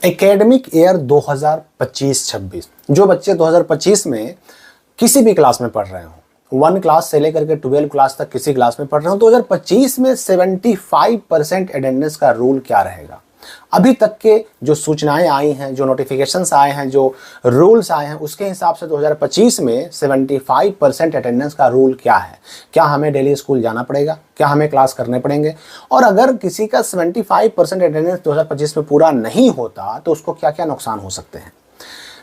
Academic year 2025-26 जो बच्चे 2025 में किसी भी क्लास में पढ़ रहे हो, 1 क्लास से लेकर के 12 क्लास तक किसी क्लास में पढ़ रहे हो, 2025 में 75% अटेंडेंस का रूल क्या रहेगा। अभी तक के जो सूचनाएं आई हैं, जो नोटिफिकेशंस आए हैं, जो रूल्स आए हैं, उसके हिसाब से 2025 में 75% अटेंडेंस का रूल क्या है। क्या हमें डेली स्कूल जाना पड़ेगा, क्या हमें क्लास करने पड़ेंगे, और अगर किसी का 75% अटेंडेंस 2025 में पूरा नहीं होता तो उसको क्या क्या नुकसान हो सकते हैं।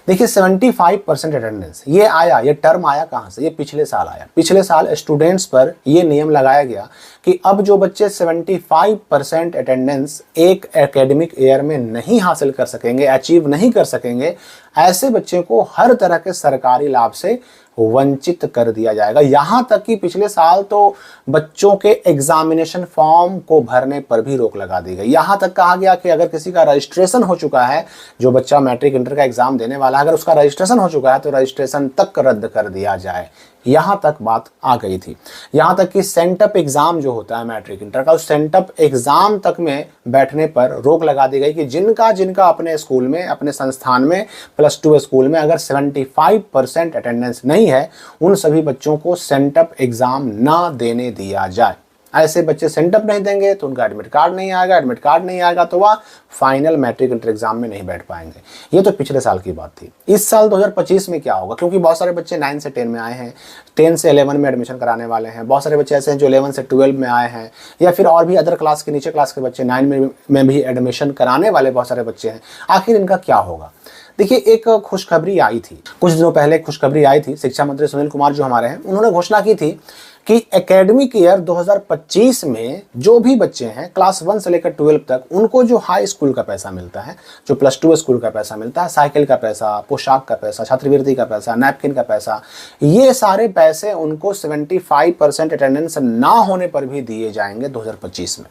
देखिए 75% अटेंडेंस ये आया, ये टर्म आया कहाँ से, ये पिछले साल आया। पिछले साल स्टूडेंट्स पर ये नियम लगाया गया कि अब जो बच्चे 75% अटेंडेंस एक एकेडमिक ईयर में नहीं हासिल कर सकेंगे, अचीव नहीं कर सकेंगे, ऐसे बच्चे को हर तरह के सरकारी लाभ से वंचित कर दिया जाएगा। यहां तक कि पिछले साल तो बच्चों के एग्जामिनेशन फॉर्म को भरने पर भी रोक लगा दी गई। यहां तक कहा गया कि अगर किसी का रजिस्ट्रेशन हो चुका है, जो बच्चा मैट्रिक इंटर का एग्जाम देने वाला है, अगर उसका रजिस्ट्रेशन हो चुका है तो रजिस्ट्रेशन तक रद्द कर दिया जाए। यहां तक बात आ गई थी। यहां तक कि सेंटअप एग्जाम जो होता है मैट्रिक इंटर का, उस सेंटअप एग्जाम तक में बैठने पर रोक लगा दी गई कि जिनका जिनका अपने स्कूल में, अपने संस्थान में, +2 स्कूल में अगर 75% अटेंडेंस नहीं है, उन सभी बच्चों को सेंटअप एग्जाम ना देने दिया जाए। ऐसे बच्चे सेंटअप नहीं देंगे तो उनका एडमिट कार्ड नहीं आएगा, एडमिट कार्ड नहीं आएगा तो वह फाइनल मैट्रिक इंटर एग्जाम में नहीं बैठ पाएंगे। ये तो पिछले साल की बात थी। इस साल 2025 में क्या होगा, क्योंकि बहुत सारे बच्चे 9 से 10 में आए हैं, 10 से 11 में एडमिशन कराने वाले हैं, बहुत सारे बच्चे ऐसे हैं जो 11 से 12 में आए हैं, या फिर और भी अदर क्लास के, नीचे क्लास के बच्चे 9 में भी एडमिशन कराने वाले बहुत सारे बच्चे हैं। आखिर इनका क्या होगा। देखिए एक खुशखबरी आई थी, कुछ दिनों पहले खुशखबरी आई थी। शिक्षा मंत्री सुनील कुमार जो हमारे हैं, उन्होंने घोषणा की थी कि एकेडमिक ईयर 2025 में जो भी बच्चे हैं क्लास 1 से लेकर 12 तक, उनको जो हाई स्कूल का पैसा मिलता है, जो +2 स्कूल का पैसा मिलता है, साइकिल का पैसा, पोशाक का पैसा, छात्रवृत्ति का पैसा, नैपकिन का पैसा, ये सारे पैसे उनको 75% अटेंडेंस ना होने पर भी दिए जाएंगे 2025 में।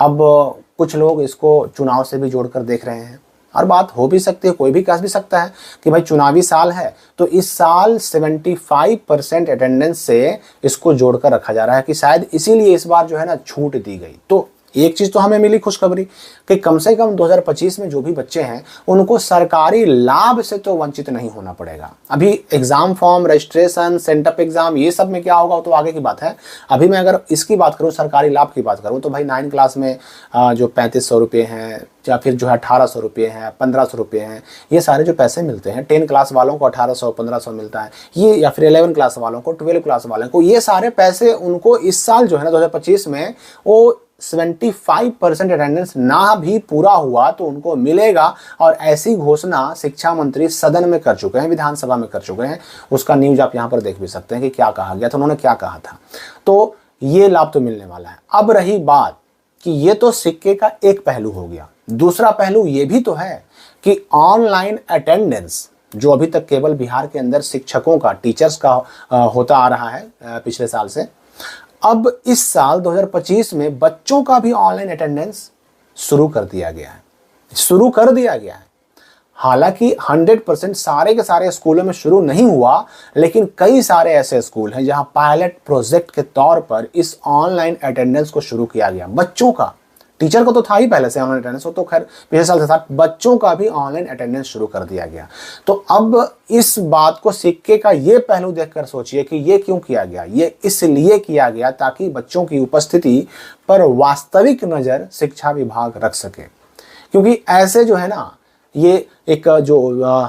अब कुछ लोग इसको चुनाव से भी जोड़कर देख रहे हैं, और बात हो भी सकती है, कोई भी कह भी सकता है कि भाई चुनावी साल है तो इस साल 75% अटेंडेंस से इसको जोड़कर रखा जा रहा है कि शायद इसीलिए इस बार जो है ना छूट दी गई। तो एक चीज तो हमें मिली खुशखबरी कि कम से कम 2025 में जो भी बच्चे हैं उनको सरकारी लाभ से तो वंचित नहीं होना पड़ेगा। अभी exam form, registration, sent up exam, ये सब में क्या होगा तो आगे की बात है। अभी मैं अगर इसकी बात करूं, सरकारी लाभ की बात करूं, तो भाई 9 क्लास में जो 3500 रुपये हैं, या फिर जो है 1800 रुपये हैं, 1500 रुपये हैं, ये सारे जो पैसे मिलते हैं, 10 क्लास वालों को 1800, 1500 मिलता है ये, या फिर 11 क्लास वालों को, 12 क्लास वालों को, ये सारे पैसे उनको इस साल जो है ना 2025 में वो 75% अटेंडेंस ना भी पूरा हुआ तो उनको मिलेगा। और ऐसी घोषणा शिक्षा मंत्री सदन में कर चुके हैं, विधानसभा में कर चुके हैं। उसका न्यूज आप यहां पर देख भी सकते हैं कि क्या कहा गया था, उन्होंने क्या कहा था। तो ये लाभ तो मिलने वाला है। अब रही बात कि ये तो सिक्के का एक पहलू हो गया, दूसरा पहलू ये भी तो है कि ऑनलाइन अटेंडेंस जो अभी तक केवल बिहार के अंदर शिक्षकों का, टीचर्स का होता आ रहा है पिछले साल से, अब इस साल 2025 में बच्चों का भी ऑनलाइन अटेंडेंस शुरू कर दिया गया है। हालांकि 100% सारे के सारे स्कूलों में शुरू नहीं हुआ, लेकिन कई सारे ऐसे स्कूल हैं जहां पायलट प्रोजेक्ट के तौर पर इस ऑनलाइन अटेंडेंस को शुरू किया गया। बच्चों का, टीचर को तो था ही पहले से ऑनलाइन अटेंडेंस, वो तो खैर पिछले साल से था, बच्चों का भी ऑनलाइन अटेंडेंस शुरू कर दिया गया। तो अब इस बात को, सिक्के का ये पहलू देखकर सोचिए कि ये क्यों किया गया। ये इसलिए किया गया ताकि बच्चों की उपस्थिति पर वास्तविक नजर शिक्षा विभाग रख सके, क्योंकि ऐसे जो है ना, ये एक जो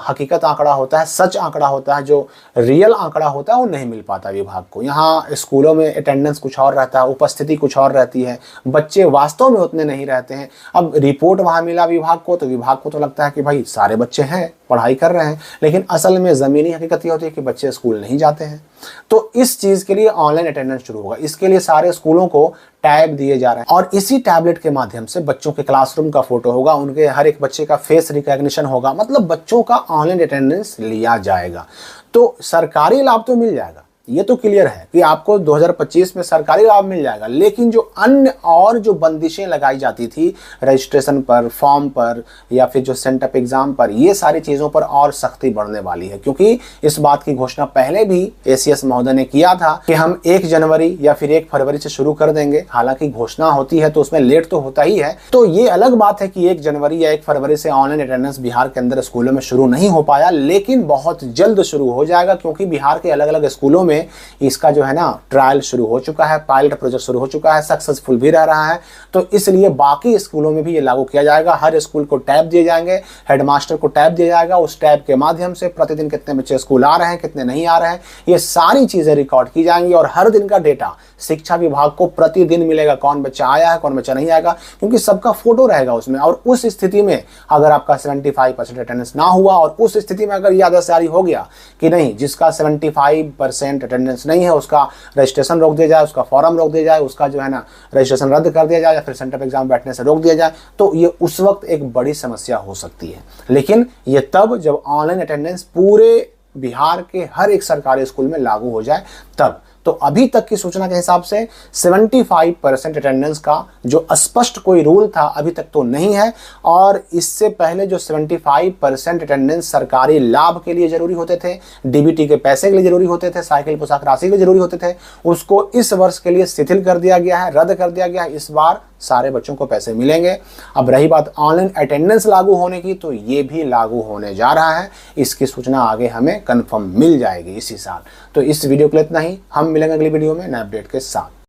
हकीकत आंकड़ा होता है, सच आंकड़ा होता है, जो रियल आंकड़ा होता है, वो नहीं मिल पाता विभाग को। यहाँ स्कूलों में अटेंडेंस कुछ और रहता है, उपस्थिति कुछ और रहती है, बच्चे वास्तव में उतने नहीं रहते हैं। अब रिपोर्ट वहाँ मिला विभाग को, तो विभाग को तो लगता है कि भाई सारे बच्चे हैं, पढ़ाई कर रहे हैं, लेकिन असल में ज़मीनी हकीकत ये होती है कि बच्चे स्कूल नहीं जाते हैं। तो इस चीज़ के लिए ऑनलाइन अटेंडेंस शुरू होगा। इसके लिए सारे स्कूलों को टैब दिए जा रहे हैं, और इसी टैबलेट के माध्यम से बच्चों के क्लासरूम का फोटो होगा, उनके हर एक बच्चे का फेस रिकॉग्निशन होगा, मतलब बच्चों का ऑनलाइन अटेंडेंस लिया जाएगा। तो सरकारी लाभ तो मिल जाएगा, ये तो क्लियर है कि आपको 2025 में सरकारी लाभ मिल जाएगा, लेकिन जो अन्य और जो बंदिशें लगाई जाती थी रजिस्ट्रेशन पर, फॉर्म पर या फिर जो सेंटअप एग्जाम पर, ये सारी चीज़ों पर और सख्ती बढ़ने वाली है। क्योंकि इस बात की घोषणा पहले भी एसीएस महोदय ने किया था कि हम 1 जनवरी या फिर 1 फरवरी से शुरू कर देंगे। हालांकि घोषणा होती है तो उसमें लेट तो होता ही है। तो ये अलग बात है कि 1 जनवरी या 1 फरवरी से ऑनलाइन अटेंडेंस बिहार के अंदर स्कूलों में शुरू नहीं हो पाया, लेकिन बहुत जल्द शुरू हो जाएगा, क्योंकि बिहार के अलग अलग स्कूलों में इसका जो है ना ट्रायल शुरू हो चुका है, पायलट प्रोजेक्ट शुरू हो चुका है, सक्सेसफुल भी रह रहा है। तो इसलिए बाकी स्कूलों में भी ये लागू किया जाएगा। हर स्कूल को टैब दिए जाएंगे, हेडमास्टर को टैब दिया जाएगा। उस टैब के माध्यम से प्रतिदिन कितने बच्चे स्कूल आ रहे हैं, कितने नहीं आ रहे हैं, ये सारी चीजें रिकॉर्ड की जाएंगी और हर दिन का डेटा शिक्षा विभाग को प्रतिदिन मिलेगा, कौन बच्चा आया है, कौन बच्चा नहीं आएगा, क्योंकि सबका फोटो रहेगा उसमें। और उस स्थिति में अगर आपका 75% अटेंडेंस ना हुआ और उस स्थिति में अगर ये आदेश जारी हो गया कि नहीं, जिसका 75% अटेंडेंस नहीं है उसका रजिस्ट्रेशन रोक दिया जाए, उसका फॉर्म रोक दिया जाए, उसका जो है ना रजिस्ट्रेशन रद्द कर दिया जाए या फिर सेंटर एग्जाम बैठने से रोक दिया जाए, तो ये उस वक्त एक बड़ी समस्या हो सकती है। लेकिन ये तब जब ऑनलाइन अटेंडेंस पूरे बिहार के हर एक सरकारी स्कूल में लागू हो जाए तब। तो अभी तक की सूचना के हिसाब से 75% अटेंडेंस का जो स्पष्ट कोई रूल था अभी तक तो नहीं है। और इससे पहले जो 75% अटेंडेंस सरकारी लाभ के लिए जरूरी होते थे, डीबीटी के पैसे के लिए जरूरी होते थे, साइकिल पोशाक राशि के लिए जरूरी होते थे, उसको इस वर्ष के लिए शिथिल कर दिया गया है, रद्द कर दिया गया है। इस बार सारे बच्चों को पैसे मिलेंगे। अब रही बात ऑनलाइन अटेंडेंस लागू होने की, तो ये भी लागू होने जा रहा है। इसकी सूचना आगे हमें कंफर्म मिल जाएगी इसी साल। तो इस वीडियो के लिए इतना ही, हम मिलेंगे अगली वीडियो में नए अपडेट के साथ।